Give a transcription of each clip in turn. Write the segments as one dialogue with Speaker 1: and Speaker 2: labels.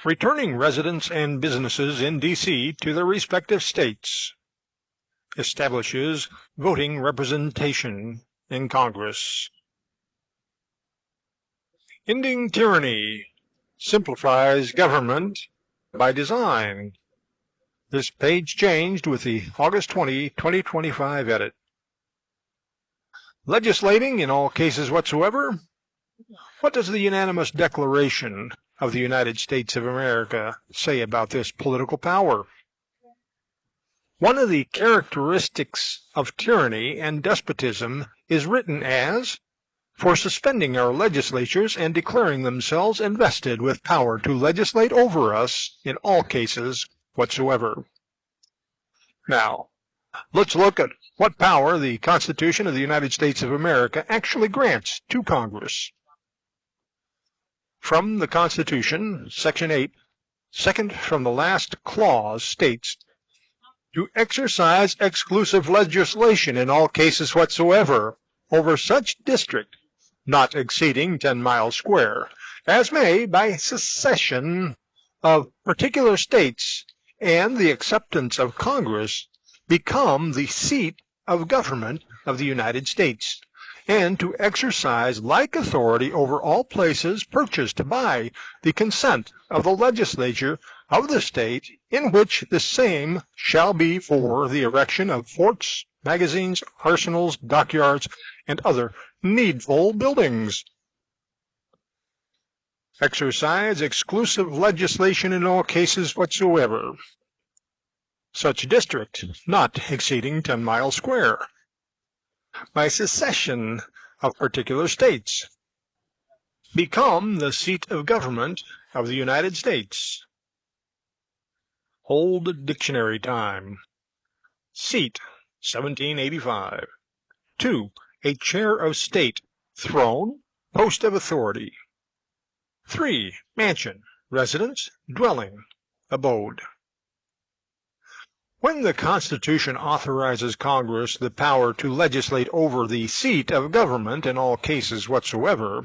Speaker 1: returning residents and businesses in D.C. to their respective states, establishes voting representation in Congress. Ending tyranny, simplifies government by design. This page changed with the August 20, 2025 edit. Legislating in all cases whatsoever. What does the unanimous Declaration of the United States of America say about this political power? One of the characteristics of tyranny and despotism is written as, for suspending our legislatures and declaring themselves invested with power to legislate over us in all cases whatsoever. Now, let's look at what power the Constitution of the United States of America actually grants to Congress. From the Constitution, Section 8, second from the last clause, states, to exercise exclusive legislation in all cases whatsoever over such district not exceeding 10 miles square, as may, by secession of particular states and the acceptance of Congress, become the seat of government of the United States, and to exercise like authority over all places purchased by the consent of the legislature of the state in which the same shall be for the erection of forts, magazines, arsenals, dockyards, and other needful buildings. Exercise exclusive legislation in all cases whatsoever. Such district not exceeding 10 miles square. By secession of particular states. Become the seat of government of the United States. Old dictionary time. Seat, 1785. 2. A chair of state, throne, post of authority. 3. Mansion, residence, dwelling, abode. When the Constitution authorizes Congress the power to legislate over the seat of government in all cases whatsoever,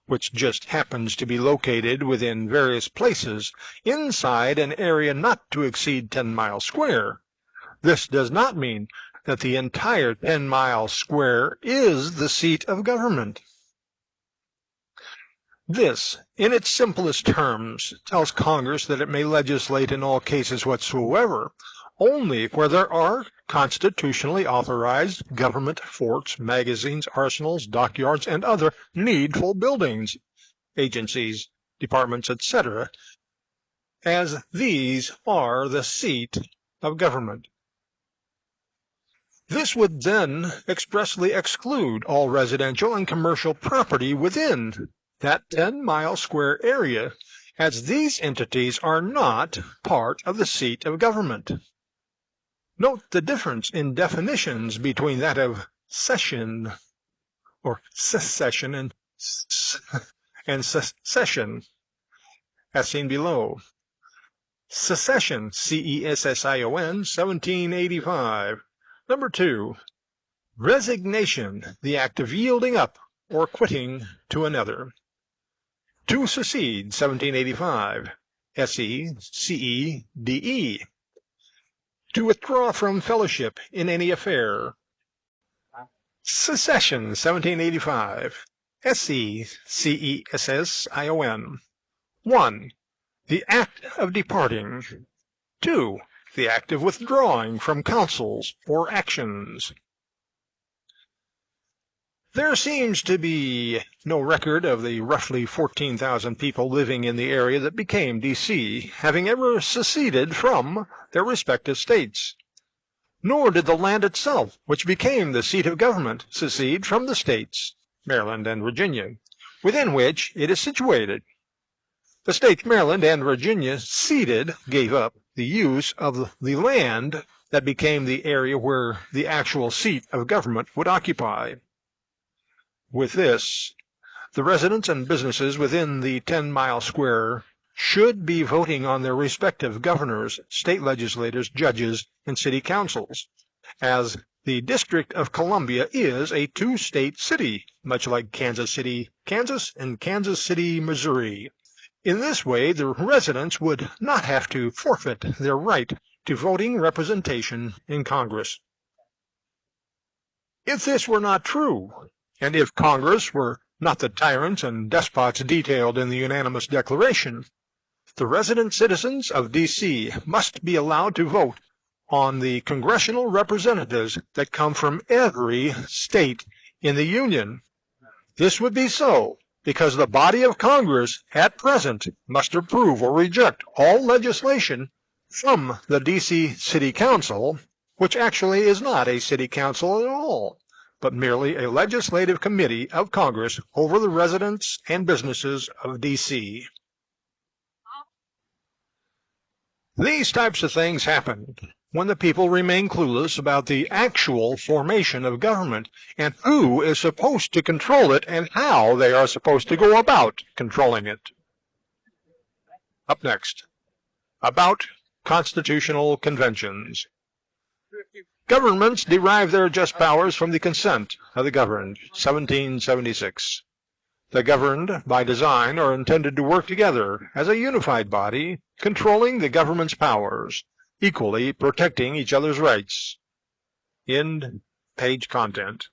Speaker 1: which just happens to be located within various places inside an area not to exceed 10 miles square, this does not mean that the entire 10 miles square is the seat of government. This, in its simplest terms, tells Congress that it may legislate in all cases whatsoever, only where there are constitutionally authorized government forts, magazines, arsenals, dockyards, and other needful buildings, agencies, departments, etc., as these are the seat of government. This would then expressly exclude all residential and commercial property within that 10-mile square area, as these entities are not part of the seat of government. Note the difference in definitions between that of session, or secession, and secession, as seen below. Secession, C-E-S-S-I-O-N, 1785. Number 2, resignation, the act of yielding up or quitting to another. To secede, 1785, S-E-C-E-D-E. To withdraw from fellowship in any affair. Secession, 1785, S-E-C-E-S-S-I-O-N. 1. The act of departing. 2. The act of withdrawing from councils or actions. There seems to be no record of the roughly 14,000 people living in the area that became D.C. having ever seceded from their respective states. Nor did the land itself, which became the seat of government, secede from the states, Maryland and Virginia, within which it is situated. The states Maryland and Virginia gave up the use of the land that became the area where the actual seat of government would occupy. With this, the residents and businesses within the 10-mile square should be voting on their respective governors, state legislators, judges, and city councils, as the District of Columbia is a two-state city, much like Kansas City, Kansas, and Kansas City, Missouri, In this way, the residents would not have to forfeit their right to voting representation in Congress. If this were not true, and if Congress were not the tyrants and despots detailed in the unanimous declaration, the resident citizens of D.C. must be allowed to vote on the congressional representatives that come from every state in the Union. This would be so because the body of Congress at present must approve or reject all legislation from the D.C. City Council, which actually is not a city council at all, but merely a legislative committee of Congress over the residents and businesses of D.C. These types of things happen when the people remain clueless about the actual formation of government and who is supposed to control it and how they are supposed to go about controlling it. Up next, about constitutional conventions. Governments derive their just powers from the consent of the governed, 1776. The governed, by design, are intended to work together as a unified body, controlling the government's powers, equally protecting each other's rights. End page content.